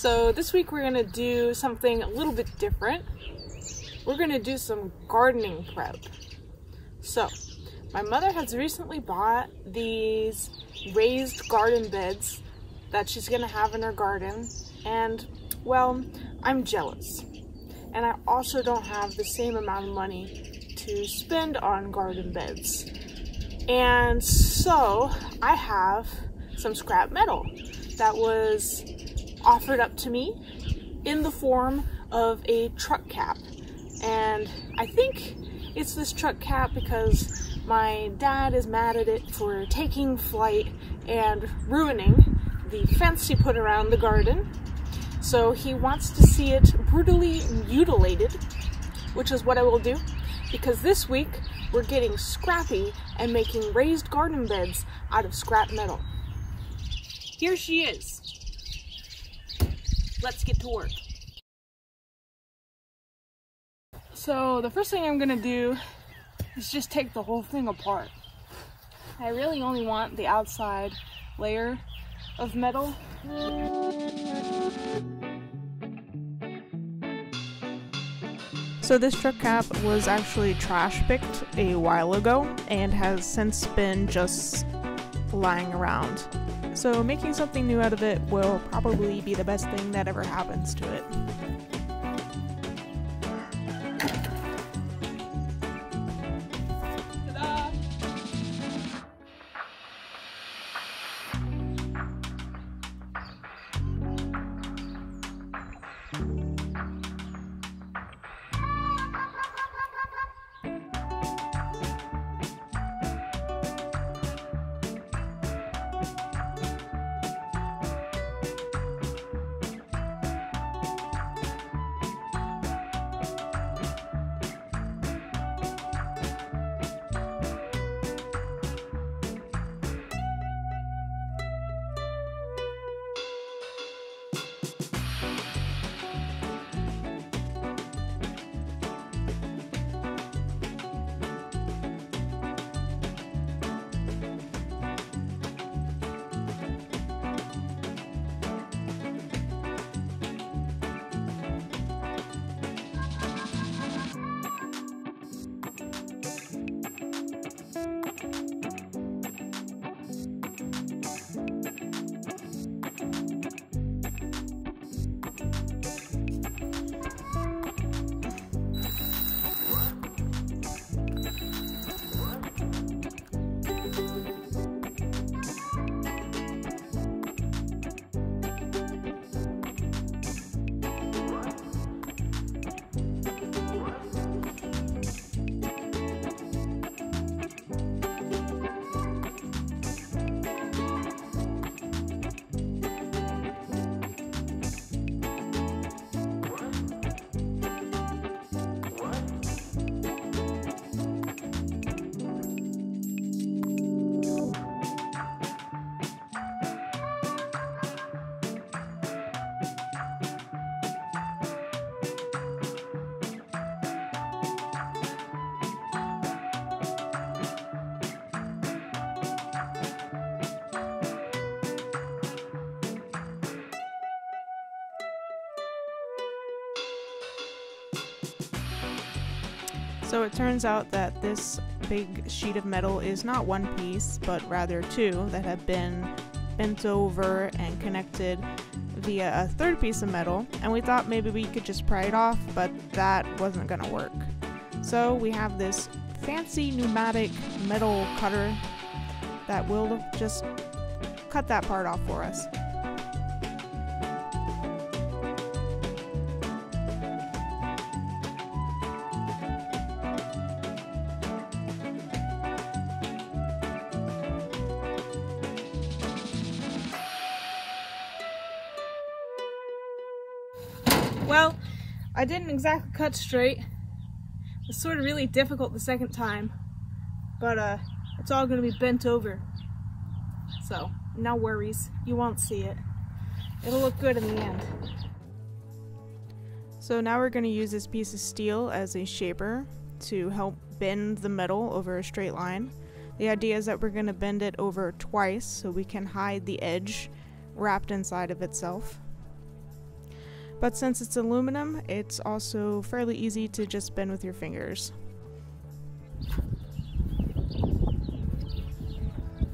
So this week we're gonna do something a little bit different. We're gonna do some gardening prep. So, my mother has recently bought these raised garden beds that she's gonna have in her garden, and well, I'm jealous. And I also don't have the same amount of money to spend on garden beds. And so I have some scrap metal that was offered up to me in the form of a truck cap. And I think it's this truck cap because my dad is mad at it for taking flight and ruining the fence he put around the garden. So he wants to see it brutally mutilated, which is what I will do, because this week we're getting scrappy and making raised garden beds out of scrap metal. Here she is. Let's get to work. So the first thing I'm gonna do is just take the whole thing apart. I really only want the outside layer of metal. So this truck cap was actually trash picked a while ago and has since been just lying around. So making something new out of it will probably be the best thing that ever happens to it. So it turns out that this big sheet of metal is not one piece, but rather two that have been bent over and connected via a third piece of metal, and we thought maybe we could just pry it off, but that wasn't gonna work. So we have this fancy pneumatic metal cutter that will just cut that part off for us. Well, I didn't exactly cut straight. It was sort of really difficult the second time, but it's all going to be bent over. So, no worries, you won't see it. It'll look good in the end. So now we're going to use this piece of steel as a shaper to help bend the metal over a straight line. The idea is that we're going to bend it over twice so we can hide the edge wrapped inside of itself. But since it's aluminum, it's also fairly easy to just bend with your fingers.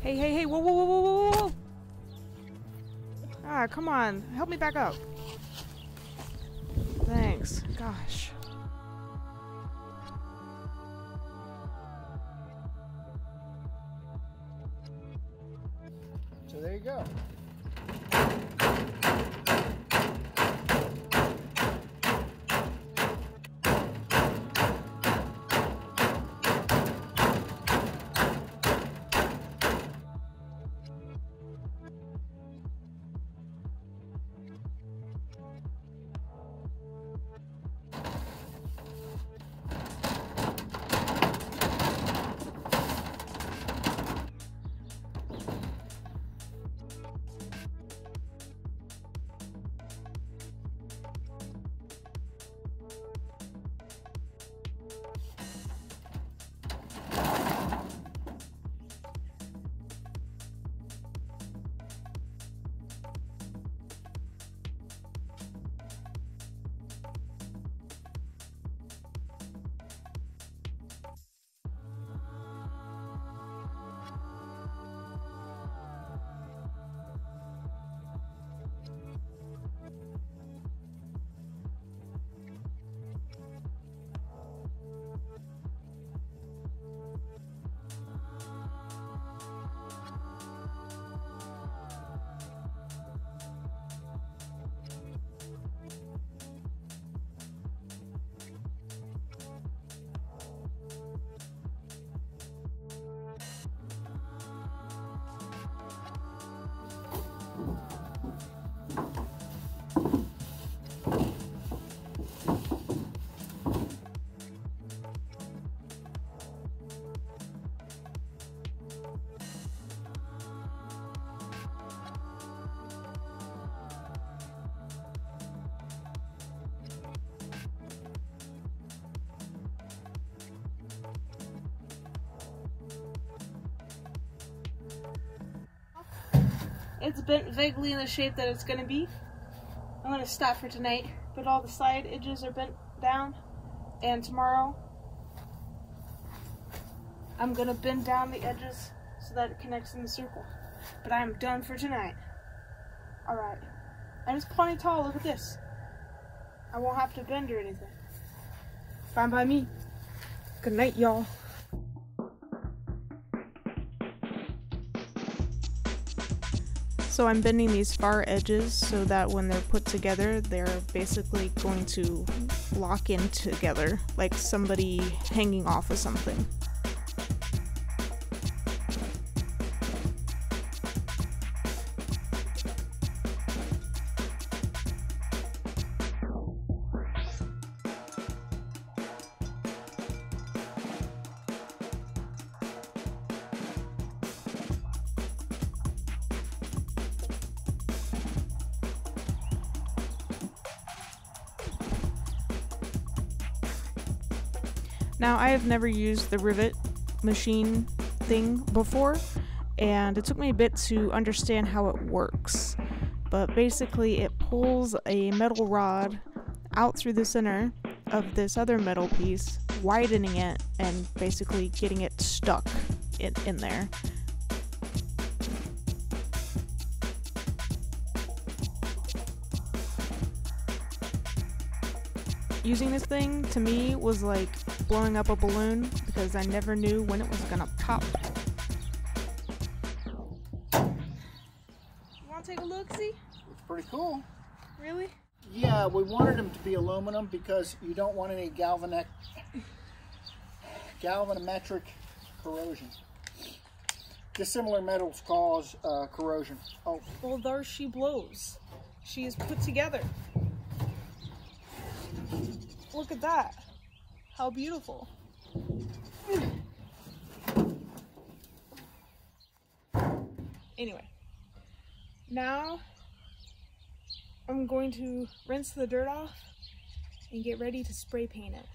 Hey, hey, hey, whoa, whoa, whoa, whoa, whoa, whoa! Ah, come on, help me back up. Thanks, gosh. So there you go. It's bent vaguely in the shape that it's gonna be. I'm gonna stop for tonight, but all the side edges are bent down, and tomorrow I'm gonna bend down the edges so that it connects in the circle. But I am done for tonight. Alright. And it's plenty tall, look at this. I won't have to bend or anything. Fine by me. Good night, y'all. So I'm bending these far edges so that when they're put together, they're basically going to lock in together, like somebody hanging off of something. Now, I have never used the rivet machine thing before, and it took me a bit to understand how it works. But basically, it pulls a metal rod out through the center of this other metal piece, widening it, and basically getting it stuck in there. Using this thing, to me, was like blowing up a balloon because I never knew when it was gonna pop. You wanna take a look-see? It's pretty cool. Really? Yeah, we wanted them to be aluminum because you don't want any galvanometric corrosion. Dissimilar metals cause corrosion. Oh, Well, there she blows. She is put together. Look at that. How beautiful. Anyway, now I'm going to rinse the dirt off and get ready to spray paint it.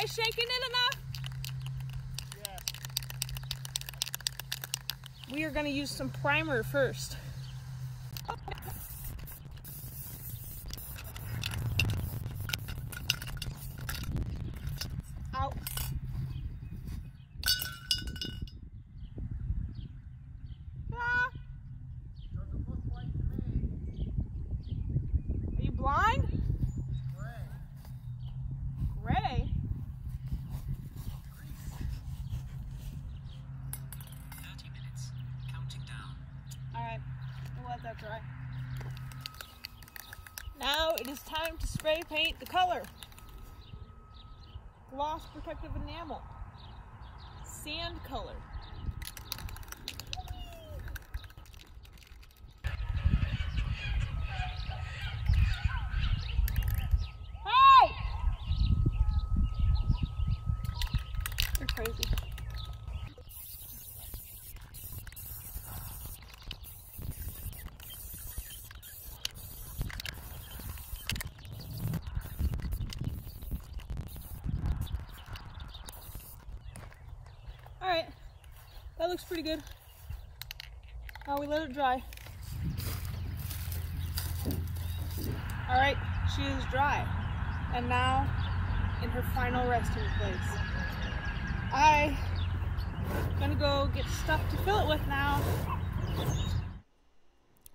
I shaking it enough? Yes. We are going to use some primer first. Out. Ah. Doesn't look white to me. Are you blind? Gray. Gray? 30 minutes. Counting down. Alright, we'll let that dry. Now it is time to spray paint the color. Gloss protective enamel. Sand color. Hey! You're crazy. Alright, that looks pretty good. Now we let it dry. Alright, she is dry. And now in her final resting place. I'm gonna go get stuff to fill it with now.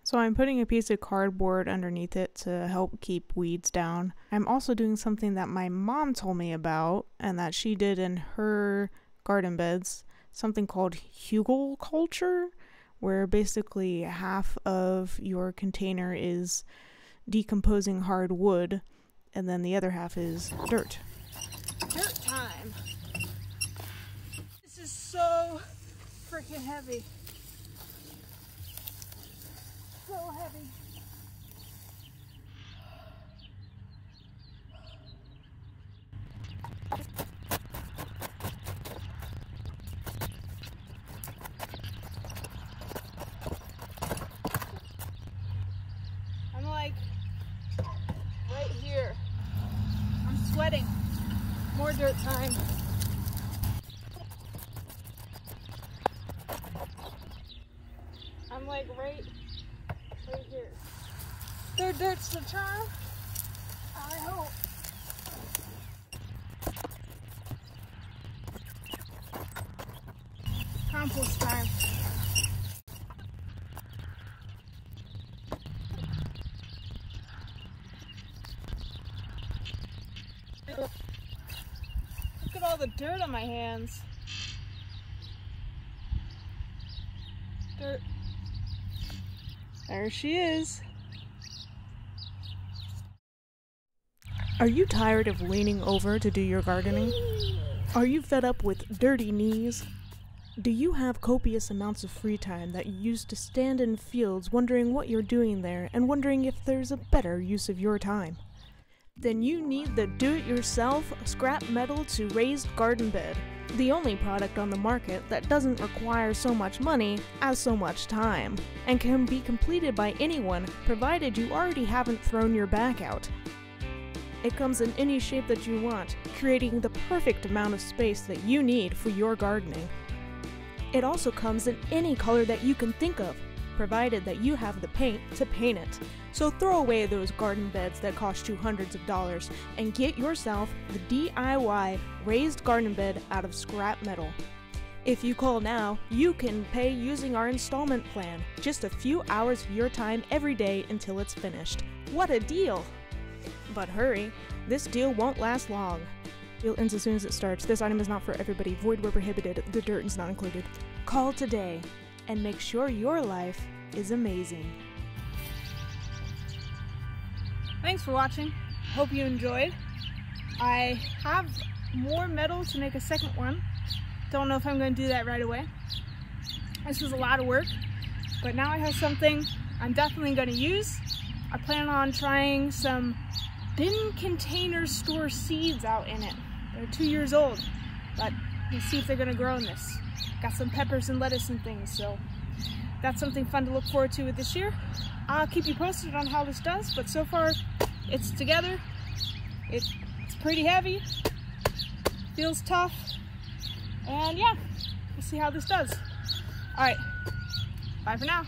So I'm putting a piece of cardboard underneath it to help keep weeds down. I'm also doing something that my mom told me about and that she did in her garden beds, something called hugelkultur, where basically half of your container is decomposing hard wood and then the other half is dirt. Dirt time. This is so freaking heavy. So heavy. I'm like right here. I'm sweating. More dirt time. I'm like right here. Their dirt's the charm. I hope. Compost time. Look at all the dirt on my hands. Dirt. There she is. Are you tired of leaning over to do your gardening? Are you fed up with dirty knees? Do you have copious amounts of free time that you use to stand in fields wondering what you're doing there and wondering if there's a better use of your time? Then you need the do-it-yourself scrap metal to raised garden bed, the only product on the market that doesn't require so much money as so much time, and can be completed by anyone provided you already haven't thrown your back out. It comes in any shape that you want, creating the perfect amount of space that you need for your gardening. It also comes in any color that you can think of, provided that you have the paint to paint it. So throw away those garden beds that cost you hundreds of dollars and get yourself the DIY raised garden bed out of scrap metal. If you call now, you can pay using our installment plan, just a few hours of your time every day until it's finished. What a deal! But hurry, this deal won't last long. Deal ends as soon as it starts. This item is not for everybody. Void where prohibited. The dirt is not included. Call today and make sure your life is amazing. Thanks for watching. Hope you enjoyed. I have more metal to make a second one. Don't know if I'm going to do that right away. This was a lot of work, but now I have something I'm definitely going to use. I plan on trying some bin container store seeds out in it. They're 2 years old, but we'll see if they're going to grow in this. Got some peppers and lettuce and things, so that's something fun to look forward to with this year. I'll keep you posted on how this does, but so far it's together. It's pretty heavy. Feels tough. And yeah, we'll see how this does. All right, bye for now.